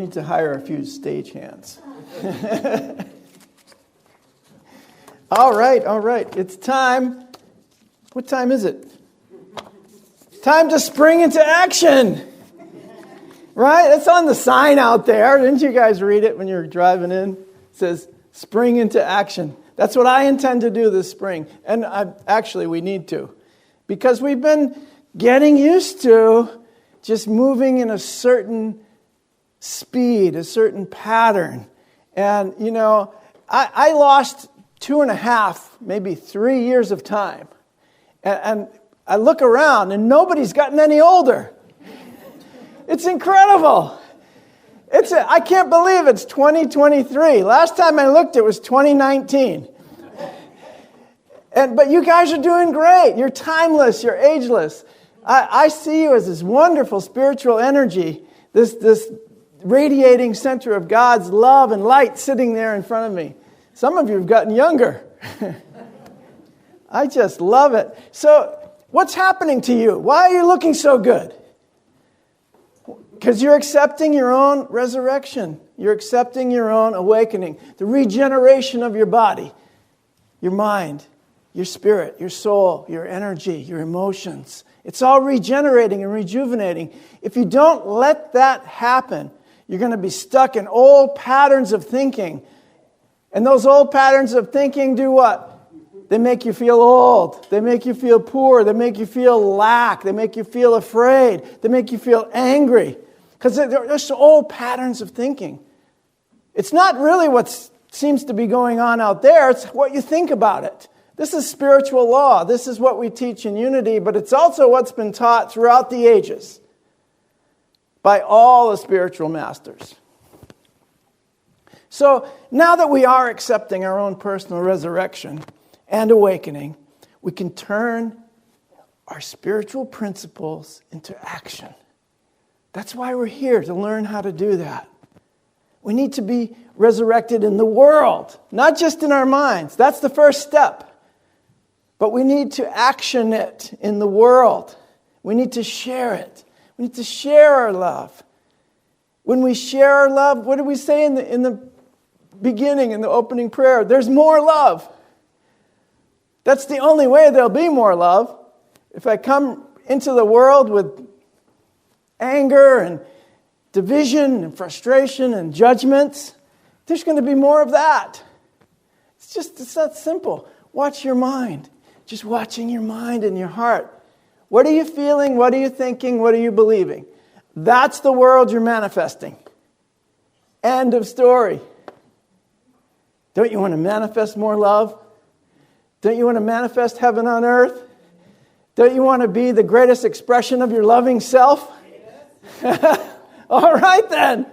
need to hire a few stage hands. All right. It's time. What time is it? Time to spring into action. Right? It's on the sign out there. Didn't you guys read it when you were driving in? It says, spring into action. That's what I intend to do this spring. And actually, we need to. Because we've been getting used to just moving in a certain speed, a certain pattern. And, I lost 2.5, maybe 3 years of time. And I look around and nobody's gotten any older. It's incredible. I can't believe it's 2023. Last time I looked, it was 2019. But you guys are doing great. You're timeless. You're ageless. I see you as this wonderful spiritual energy, this radiating center of God's love and light sitting there in front of me. Some of you have gotten younger. I just love it. So, what's happening to you? Why are you looking so good? Because you're accepting your own resurrection. You're accepting your own awakening. The regeneration of your body, your mind, your spirit, your soul, your energy, your emotions. It's all regenerating and rejuvenating. If you don't let that happen, you're going to be stuck in old patterns of thinking. And those old patterns of thinking do what? They make you feel old. They make you feel poor. They make you feel lack. They make you feel afraid. They make you feel angry. Because they're just old patterns of thinking. It's not really what seems to be going on out there. It's what you think about it. This is spiritual law. This is what we teach in Unity, but it's also what's been taught throughout the ages by all the spiritual masters. So now that we are accepting our own personal resurrection and awakening, we can turn our spiritual principles into action. That's why we're here, to learn how to do that. We need to be resurrected in the world, not just in our minds. That's the first step. But we need to action it in the world. We need to share it. We need to share our love. When we share our love, what do we say in the beginning, in the opening prayer? There's more love. That's the only way there'll be more love. If I come into the world with anger and division and frustration and judgments, there's going to be more of that. It's that simple. Watch your mind. Just watching your mind and your heart. What are you feeling? What are you thinking? What are you believing? That's the world you're manifesting. End of story. Don't you want to manifest more love? Don't you want to manifest heaven on earth? Don't you want to be the greatest expression of your loving self? All right then.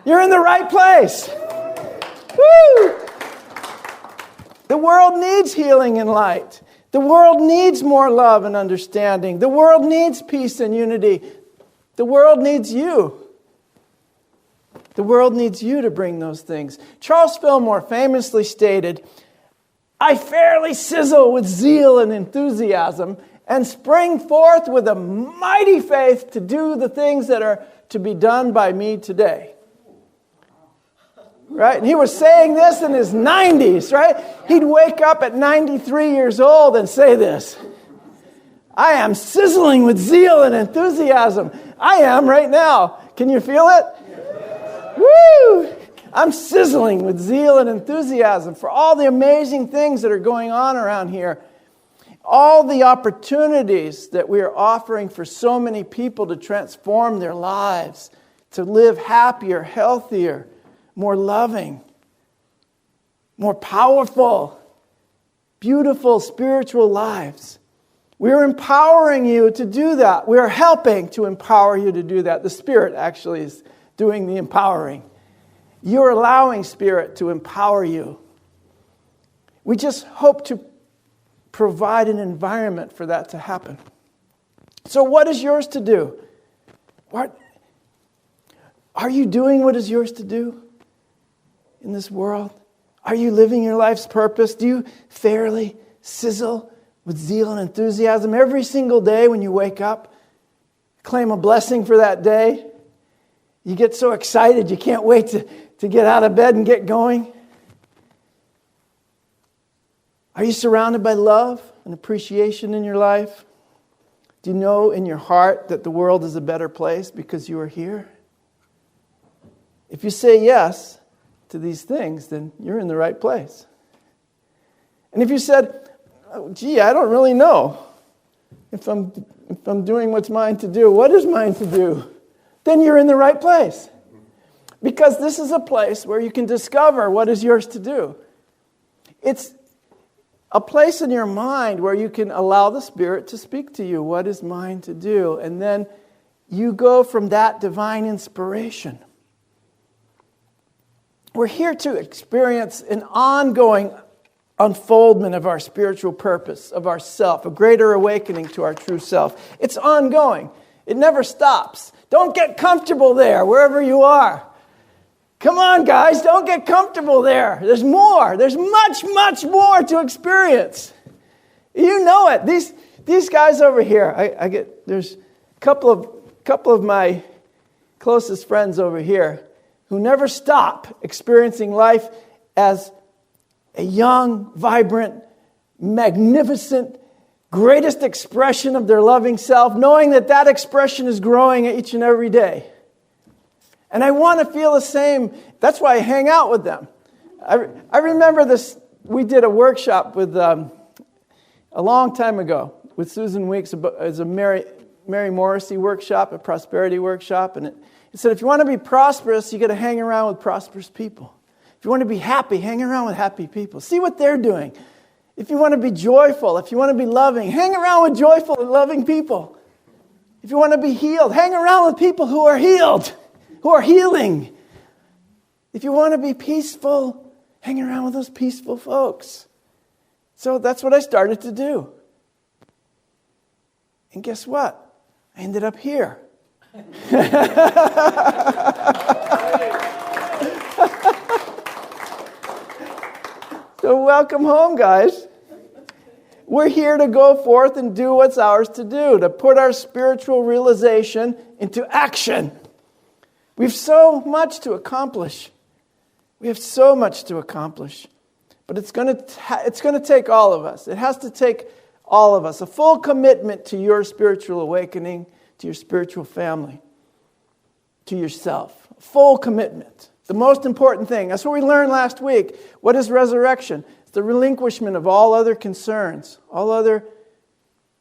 You're in the right place. Woo! The world needs healing and light. The world needs more love and understanding. The world needs peace and unity. The world needs you. The world needs you to bring those things. Charles Fillmore famously stated, "I fairly sizzle with zeal and enthusiasm and spring forth with a mighty faith to do the things that are to be done by me today." Right? And he was saying this in his 90s, right? He'd wake up at 93 years old and say this. I am sizzling with zeal and enthusiasm. I am right now. Can you feel it? Woo! I'm sizzling with zeal and enthusiasm for all the amazing things that are going on around here. All the opportunities that we are offering for so many people to transform their lives, to live happier, healthier, more loving, more powerful, beautiful spiritual lives. We are empowering you to do that. We are helping to empower you to do that. The Spirit actually is doing the empowering. You're allowing Spirit to empower you. We just hope to provide an environment for that to happen. So what is yours to do? What are you doing? What is yours to do in this world? Are you living your life's purpose? Do you fairly sizzle with zeal and enthusiasm every single day when you wake up? Claim a blessing for that day? You get so excited you can't wait to get out of bed and get going? Are you surrounded by love and appreciation in your life? Do you know in your heart that the world is a better place because you are here? If you say yes to these things, then you're in the right place. And if you said, oh, gee, I don't really know if I'm doing what's mine to do, what is mine to do? Then you're in the right place. Because this is a place where you can discover what is yours to do. It's a place in your mind where you can allow the Spirit to speak to you. What is mine to do? And then you go from that divine inspiration. We're here to experience an ongoing unfoldment of our spiritual purpose, of our self, a greater awakening to our true self. It's ongoing. It never stops. Don't get comfortable there, wherever you are. Come on, guys, don't get comfortable there. There's more. There's much, much more to experience. You know it. These guys over here, there's a couple of my closest friends over here who never stop experiencing life as a young, vibrant, magnificent, greatest expression of their loving self, knowing that expression is growing each and every day. And I want to feel the same. That's why I hang out with them. I remember this. We did a workshop with a long time ago with Susan Weeks. It was a Mary Morrissey workshop, a prosperity workshop. And it said, if you want to be prosperous, you got to hang around with prosperous people. If you want to be happy, hang around with happy people. See what they're doing. If you want to be joyful, if you want to be loving, hang around with joyful and loving people. If you want to be healed, hang around with people who are healed, who are healing. If you want to be peaceful, hang around with those peaceful folks. So that's what I started to do. And guess what? I ended up here. So welcome home, guys. We're here to go forth and do what's ours to do, to put our spiritual realization into action. We've so much to accomplish. We have so much to accomplish. But it's going to take all of us. It has to take all of us. A full commitment to your spiritual awakening, to your spiritual family, to yourself. A full commitment. The most important thing. That's what we learned last week. What is resurrection? It's the relinquishment of all other concerns, all other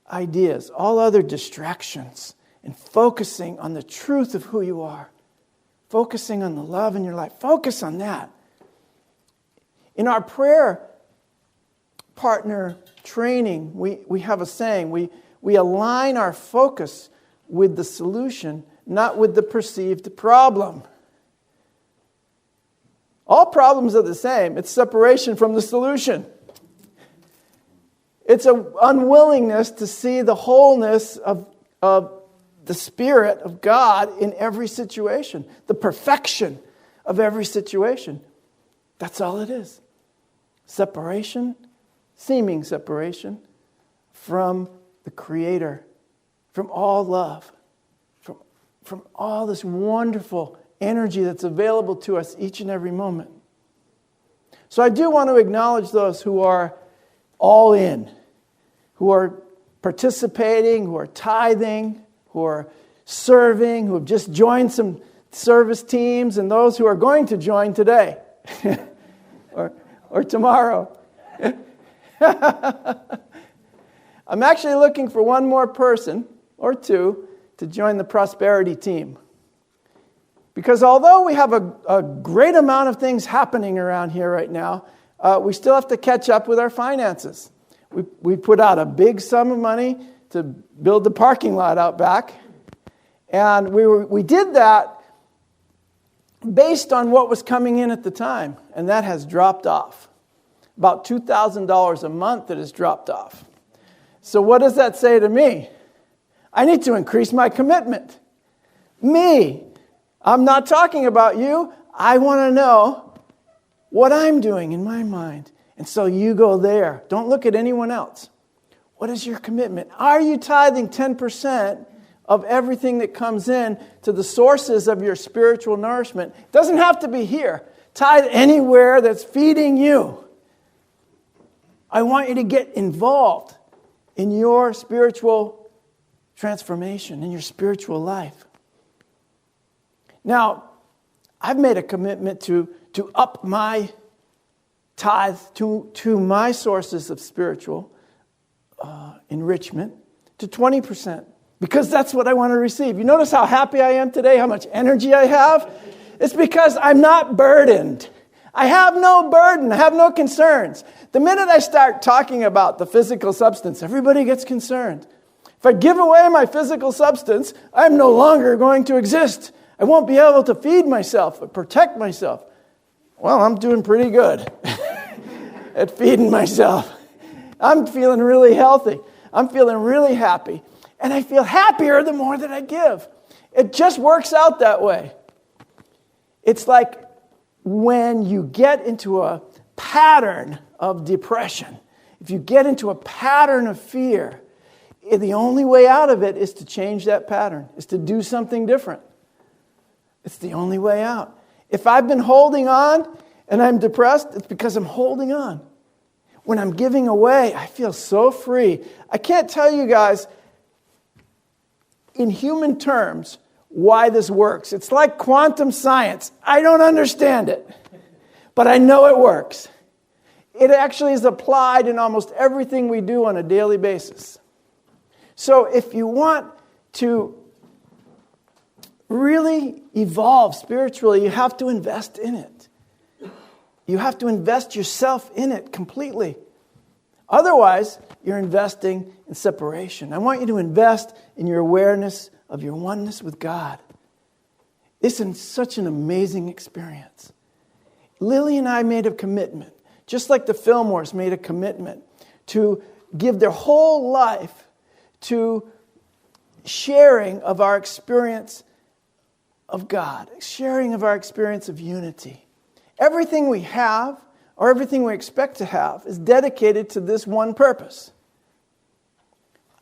ideas, all other distractions, and focusing on the truth of who you are. Focusing on the love in your life. Focus on that. In our prayer partner training, we have a saying. We align our focus with the solution, not with the perceived problem. All problems are the same. It's separation from the solution. It's an unwillingness to see the wholeness of the Spirit of God in every situation. The perfection of every situation. That's all it is. Separation, seeming separation from the Creator, from all love, from all this wonderful energy that's available to us each and every moment. So I do want to acknowledge those who are all in, who are participating, who are tithing, who are serving, who have just joined some service teams, and those who are going to join today or tomorrow. I'm actually looking for one more person or two to join the prosperity team. Because although we have a great amount of things happening around here right now, we still have to catch up with our finances. We put out a big sum of money to build the parking lot out back. And we did that based on what was coming in at the time. And that has dropped off. About $2,000 a month that has dropped off. So what does that say to me? I need to increase my commitment. Me. I'm not talking about you. I want to know what I'm doing in my mind. And so you go there. Don't look at anyone else. What is your commitment? Are you tithing 10% of everything that comes in to the sources of your spiritual nourishment. It doesn't have to be here. Tithe anywhere that's feeding you. I want you to get involved in your spiritual transformation, in your spiritual life. Now, I've made a commitment to up my tithe to my sources of spiritual enrichment to 20%, because that's what I want to receive. You notice how happy I am today, how much energy I have? It's because I'm not burdened. I have no burden. I have no concerns. The minute I start talking about the physical substance, everybody gets concerned. If I give away my physical substance, I'm no longer going to exist. I won't be able to feed myself or protect myself. Well, I'm doing pretty good at feeding myself. I'm feeling really healthy. I'm feeling really happy. And I feel happier the more that I give. It just works out that way. It's like when you get into a pattern of depression, if you get into a pattern of fear, the only way out of it is to change that pattern, is to do something different. It's the only way out. If I've been holding on and I'm depressed, it's because I'm holding on. When I'm giving away, I feel so free. I can't tell you guys, in human terms, why this works. It's like quantum science. I don't understand it, but I know it works. It actually is applied in almost everything we do on a daily basis. So if you want to really evolve spiritually, you have to invest in it. You have to invest yourself in it completely. Otherwise, you're investing in separation. I want you to invest in your awareness of your oneness with God. It's such an amazing experience. Lily and I made a commitment, just like the Fillmores made a commitment, to give their whole life to sharing of our experience of God, sharing of our experience of unity. Everything we have, or everything we expect to have, is dedicated to this one purpose.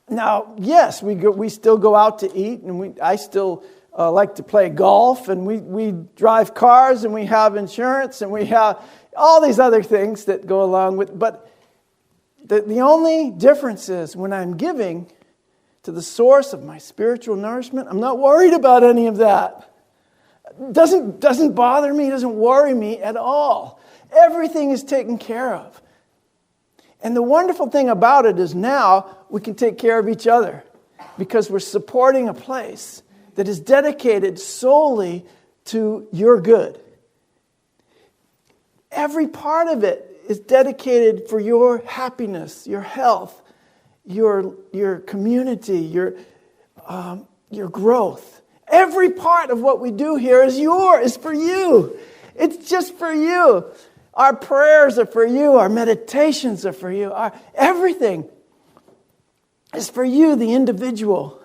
Now, yes, we still go out to eat, and I still like to play golf, and we drive cars, and we have insurance, and we have all these other things that go along with. But the only difference is when I'm giving to the source of my spiritual nourishment, I'm not worried about any of that. Doesn't bother me, doesn't worry me at all. Everything is taken care of. And the wonderful thing about it is now we can take care of each other because we're supporting a place that is dedicated solely to your good. Every part of it is dedicated for your happiness, your health, your community, your growth. Every part of what we do here is for you. It's just for you. Our prayers are for you. Our meditations are for you. Everything is for you, the individual.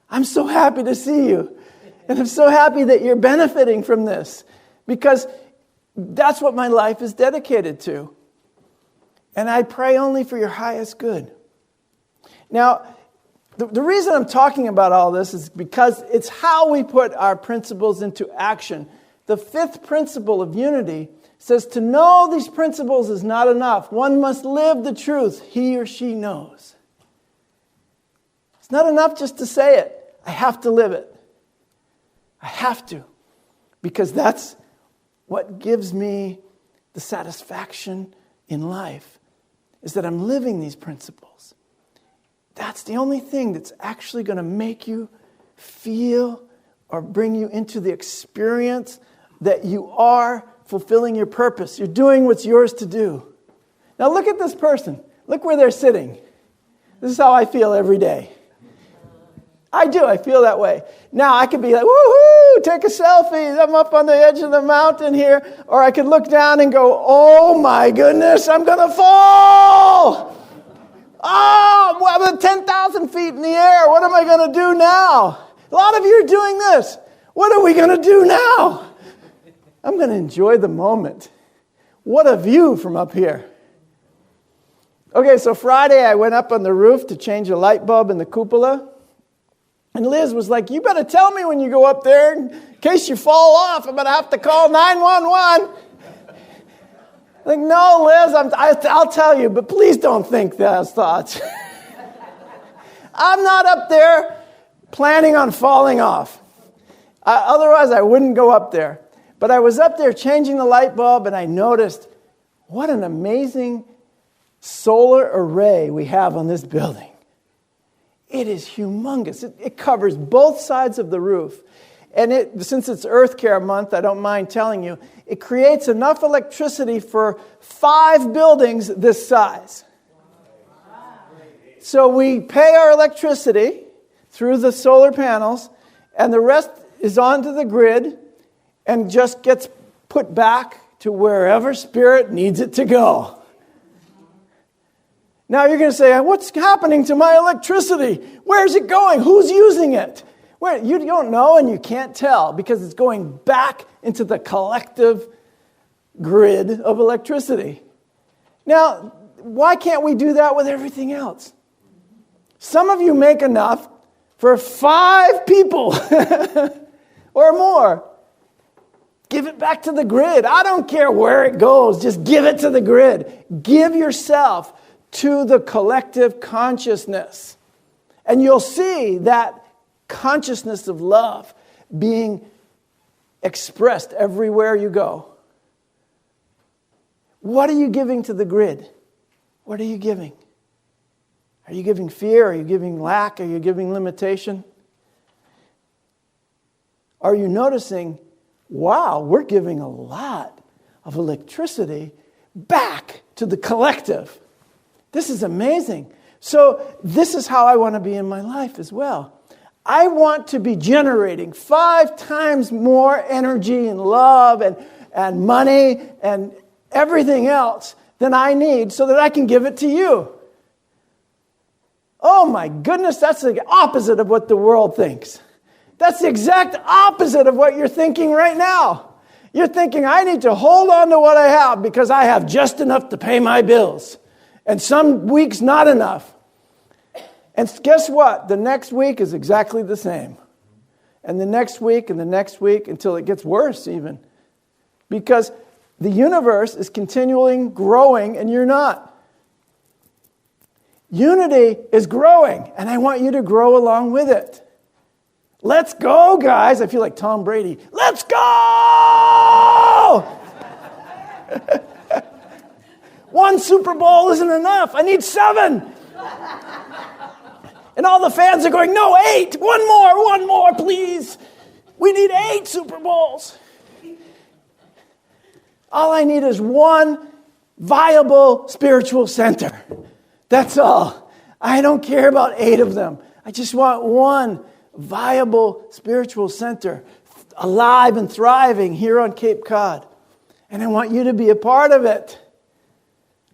I'm so happy to see you. And I'm so happy that you're benefiting from this, because that's what my life is dedicated to. And I pray only for your highest good. Now, the reason I'm talking about all this is because it's how we put our principles into action. The fifth principle of unity says to know these principles is not enough. One must live the truth he or she knows. It's not enough just to say it. I have to live it. I have to. Because that's what gives me the satisfaction in life, is that I'm living these principles. That's the only thing that's actually going to make you feel or bring you into the experience that you are fulfilling your purpose. You're doing what's yours to do. Now look at this person. Look where they're sitting. This is how I feel every day. I do. I feel that way. Now I could be like, woohoo, take a selfie. I'm up on the edge of the mountain here. Or I could look down and go, oh my goodness, I'm going to fall. Oh, I'm 10,000 feet in the air. What am I going to do now? A lot of you are doing this. What are we going to do now? I'm going to enjoy the moment. What a view from up here. Okay, so Friday I went up on the roof to change a light bulb in the cupola. And Liz was like, you better tell me when you go up there in case you fall off. I'm going to have to call 911. Like, no, Liz, I'll tell you, but please don't think those thoughts. I'm not up there planning on falling off. Otherwise, I wouldn't go up there. But I was up there changing the light bulb, and I noticed what an amazing solar array we have on this building. It is humongous. It covers both sides of the roof. And since it's Earth Care Month, I don't mind telling you, it creates enough electricity for 5 buildings this size. So we pay our electricity through the solar panels, and the rest is onto the grid and just gets put back to wherever Spirit needs it to go. Now you're going to say, what's happening to my electricity? Where's it going? Who's using it? You don't know and you can't tell because it's going back into the collective grid of electricity. Now, why can't we do that with everything else? Some of you make enough for 5 people or more. Give it back to the grid. I don't care where it goes. Just give it to the grid. Give yourself to the collective consciousness. And you'll see that consciousness of love being expressed everywhere you go. What are you giving to the grid? What are you giving? Are you giving fear? Are you giving lack? Are you giving limitation? Are you noticing, wow, we're giving a lot of electricity back to the collective? This is amazing. So this is how I want to be in my life as well. I want to be generating 5 times more energy and love and money and everything else than I need so that I can give it to you. Oh my goodness, that's the opposite of what the world thinks. That's the exact opposite of what you're thinking right now. You're thinking, I need to hold on to what I have because I have just enough to pay my bills. And some weeks not enough. And guess what? The next week is exactly the same. And the next week and the next week until it gets worse even. Because the universe is continually growing and you're not. Unity is growing and I want you to grow along with it. Let's go, guys. I feel like Tom Brady. Let's go! 1 Super Bowl isn't enough. I need 7. And all the fans are going, no, 8. One more, please. We need 8 Super Bowls. All I need is 1 viable spiritual center. That's all. I don't care about 8 of them. I just want 1 viable spiritual center, alive and thriving here on Cape Cod. And I want you to be a part of it.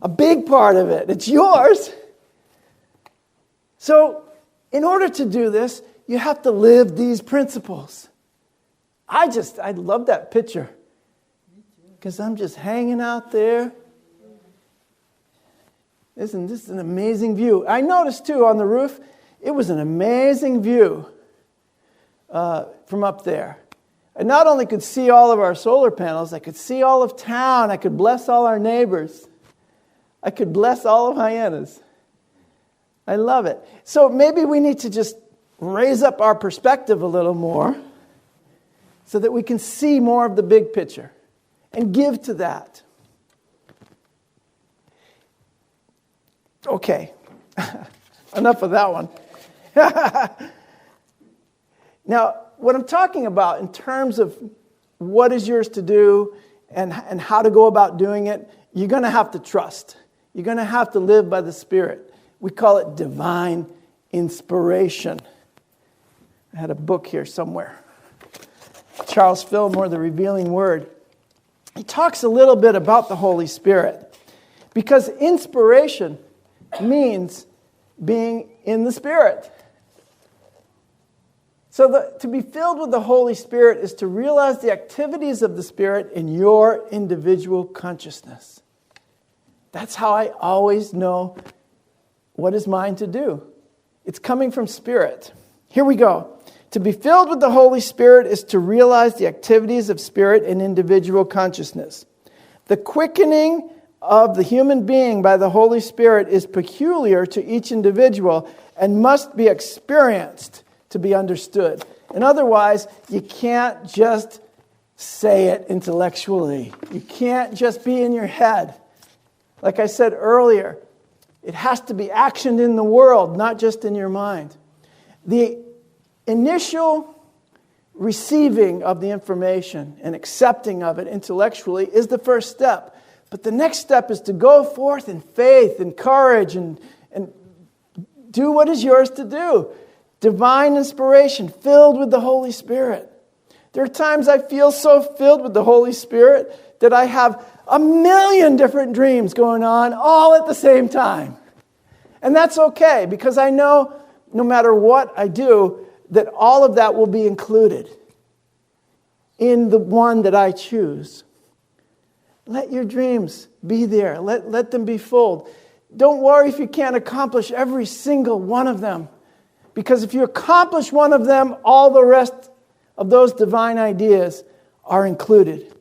A big part of it. It's yours. So, in order to do this, you have to live these principles. I love that picture. Because I'm just hanging out there. Isn't this an amazing view? I noticed too on the roof, it was an amazing view from up there. I not only could see all of our solar panels, I could see all of town. I could bless all our neighbors. I could bless all of Hyannis. I love it. So maybe we need to just raise up our perspective a little more so that we can see more of the big picture and give to that. Okay, enough of that one. Now, what I'm talking about in terms of what is yours to do and how to go about doing it, you're going to have to trust. You're going to have to live by the Spirit. We call it divine inspiration. I had a book here somewhere. Charles Fillmore, The Revealing Word. He talks a little bit about the Holy Spirit because inspiration means being in the Spirit. So to be filled with the Holy Spirit is to realize the activities of the Spirit in your individual consciousness. That's how I always know what is mine to do. It's coming from Spirit. Here we go. To be filled with the Holy Spirit is to realize the activities of spirit in individual consciousness. The quickening of the human being by the Holy Spirit is peculiar to each individual and must be experienced to be understood. And otherwise, you can't just say it intellectually. You can't just be in your head. Like I said earlier, it has to be actioned in the world, not just in your mind. The initial receiving of the information and accepting of it intellectually is the first step. But the next step is to go forth in faith and courage and do what is yours to do. Divine inspiration, filled with the Holy Spirit. There are times I feel so filled with the Holy Spirit that I have 1,000,000 different dreams going on all at the same time. And that's okay, because I know no matter what I do, that all of that will be included in the one that I choose. Let your dreams be there. Let them be full. Don't worry if you can't accomplish every single one of them. Because if you accomplish one of them, all the rest of those divine ideas are included.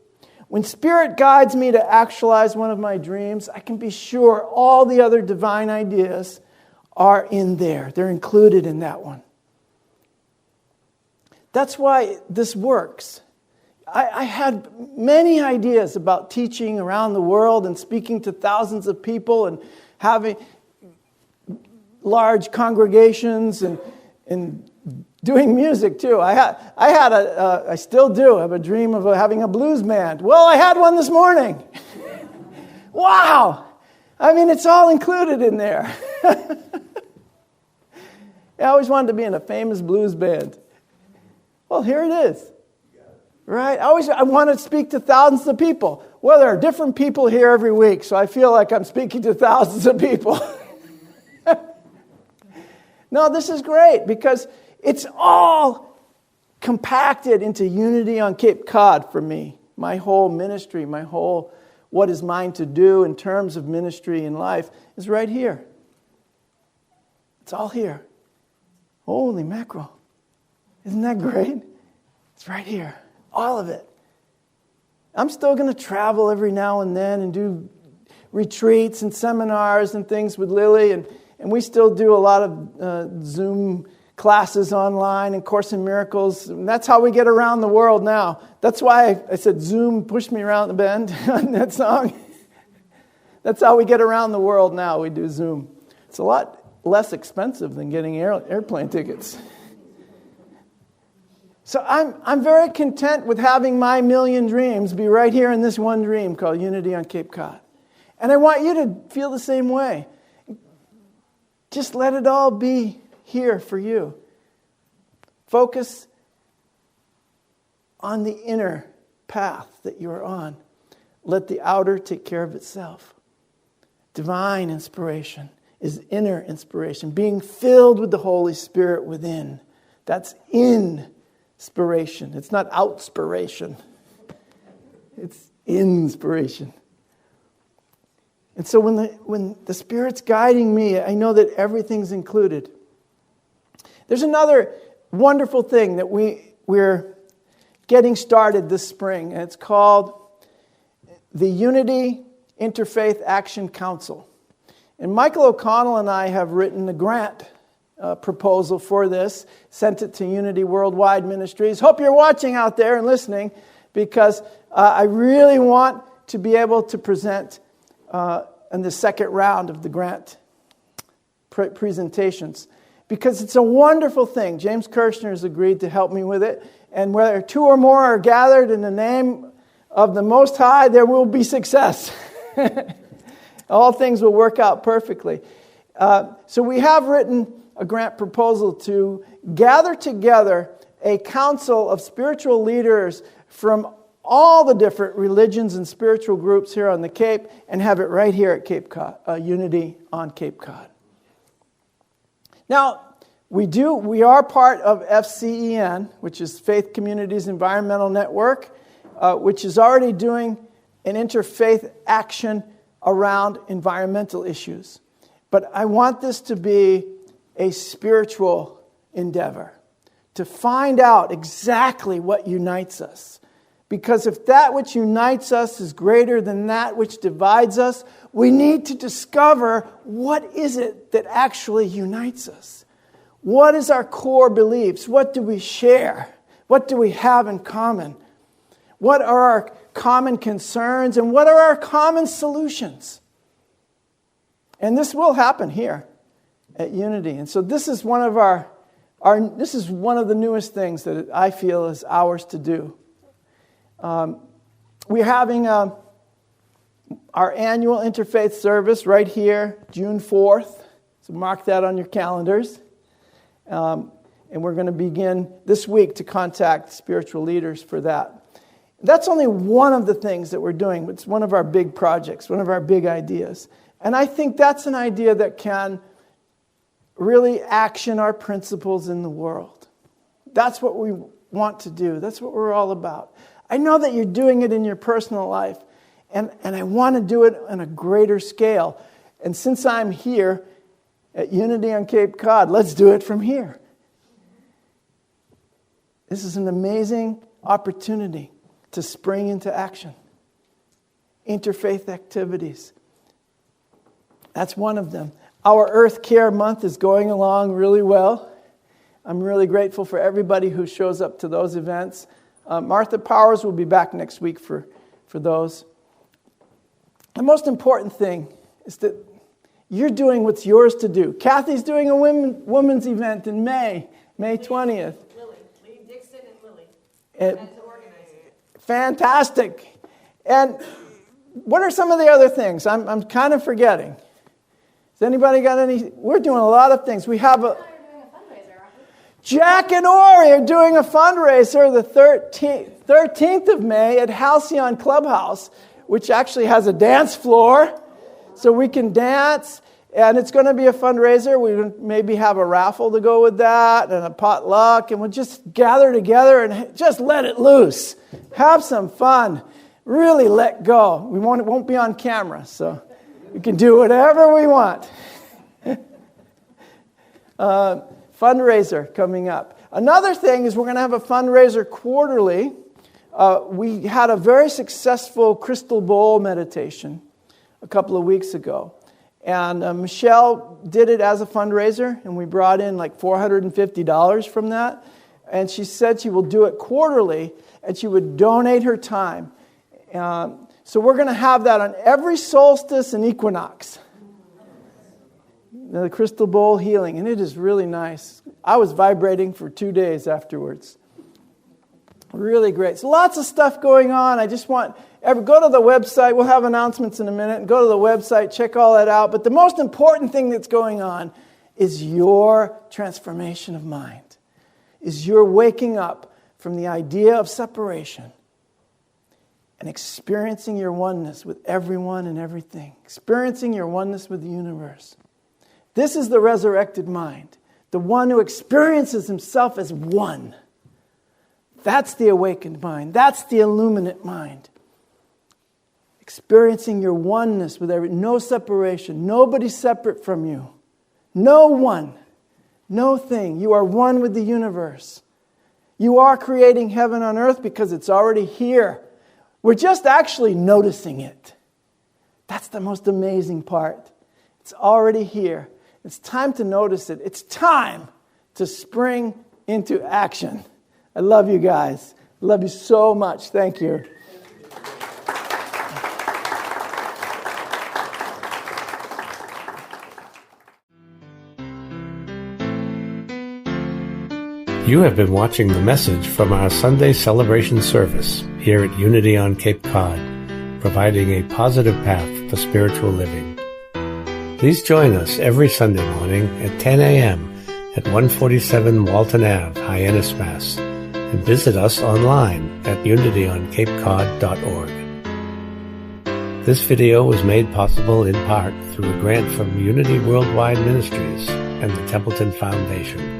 When Spirit guides me to actualize one of my dreams, I can be sure all the other divine ideas are in there. They're included in that one. That's why this works. I had many ideas about teaching around the world and speaking to thousands of people and having large congregations and doing music too. I still do have a dream of having a blues band. Well, I had one this morning. Wow! I mean, it's all included in there. I always wanted to be in a famous blues band. Well, here it is. Right? I want to speak to thousands of people. Well, there are different people here every week, so I feel like I'm speaking to thousands of people. No, this is great because it's all compacted into Unity on Cape Cod for me. My whole ministry, my whole what is mine to do in terms of ministry and life is right here. It's all here. Holy mackerel. Isn't that great? It's right here. All of it. I'm still going to travel every now and then and do retreats and seminars and things with Lily. And we still do a lot of Zoom classes online and Course in Miracles. And that's how we get around the world now. That's why I said Zoom pushed me around the bend on that song. That's how we get around the world now. We do Zoom. It's a lot less expensive than getting airplane tickets. So I'm very content with having my 1,000,000 dreams be right here in this one dream called Unity on Cape Cod. And I want you to feel the same way. Just let it all be here for you. Focus on the inner path that you're on. Let the outer take care of itself. Divine inspiration is inner inspiration. Being filled with the Holy Spirit within. That's inspiration. It's not outspiration. It's inspiration. And so when the Spirit's guiding me, I know that everything's included. There's another wonderful thing that we're getting started this spring, and it's called the Unity Interfaith Action Council. And Michael O'Connell and I have written a grant proposal for this, sent it to Unity Worldwide Ministries. Hope you're watching out there and listening, because I really want to be able to present in the second round of the grant presentations, because it's a wonderful thing. James Kirshner has agreed to help me with it, and whether two or more are gathered in the name of the Most High, there will be success. All things will work out perfectly. So we have written a grant proposal to gather together a council of spiritual leaders from all the different religions and spiritual groups here on the Cape, and have it right here at Cape Cod, Unity on Cape Cod. Now, we are part of FCEN, which is Faith Communities Environmental Network, which is already doing an interfaith action around environmental issues. But I want this to be a spiritual endeavor. to find out exactly what unites us. Because if that which unites us is greater than that which divides us, we need to discover what is it that actually unites us. What is our core beliefs? What do we share? What do we have in common? What are our common concerns and what are our common solutions? And this will happen here at Unity. And so this is one of this is one of the newest things that I feel is ours to do. We're having our annual interfaith service right here, June 4th. So mark that on your calendars. And we're going to begin this week to contact spiritual leaders for that. That's only one of the things that we're doing. It's one of our big projects, one of our big ideas. And I think that's an idea that can really action our principles in the world. That's what we want to do. That's what we're all about. I know that you're doing it in your personal life, and I want to do it on a greater scale. And since I'm here at Unity on Cape Cod, let's do it from here. This is an amazing opportunity to spring into action. Interfaith activities. That's one of them. Our Earth Care Month is going along really well. I'm really grateful for everybody who shows up to those events. Martha Powers will be back next week for those. The most important thing is that you're doing what's yours to do. Kathy's doing a women's event in May 20th. Lee Dixon and Lily. Fantastic. And what are some of the other things? I'm kind of forgetting. Has anybody got any? We're doing a lot of things. We have Jack and Ori are doing a fundraiser the 13th of May at Halcyon Clubhouse, which actually has a dance floor, so we can dance. And it's going to be a fundraiser. We maybe have a raffle to go with that and a potluck, and we'll just gather together and just let it loose. Have some fun. Really let go. It won't be on camera, so we can do whatever we want. Fundraiser coming up. Another thing is we're going to have a fundraiser quarterly. We had a very successful crystal bowl meditation a couple of weeks ago. And Michelle did it as a fundraiser, and we brought in like $450 from that. And she said she will do it quarterly, and she would donate her time. So we're going to have that on every solstice and equinox. The crystal bowl healing, and it is really nice. I was vibrating for 2 days afterwards. Really great. So lots of stuff going on. I just want go to the website. We'll have announcements in a minute. And go to the website, check all that out. But the most important thing that's going on is your transformation of mind. Is your waking up from the idea of separation and experiencing your oneness with everyone and everything. Experiencing your oneness with the universe. This is the resurrected mind. The one who experiences himself as one. That's the awakened mind. That's the illuminate mind. Experiencing your oneness with no separation. Nobody separate from you. No one. No thing. You are one with the universe. You are creating heaven on earth because it's already here. We're just actually noticing it. That's the most amazing part. It's already here. It's time to notice it. It's time to spring into action. I love you guys. I love you so much. Thank you. You have been watching the message from our Sunday celebration service here at Unity on Cape Cod, providing a positive path for spiritual living. Please join us every Sunday morning at 10 a.m. at 147 Walton Ave, Hyannis, Mass., and visit us online at unityoncapecod.org. This video was made possible in part through a grant from Unity Worldwide Ministries and the Templeton Foundation.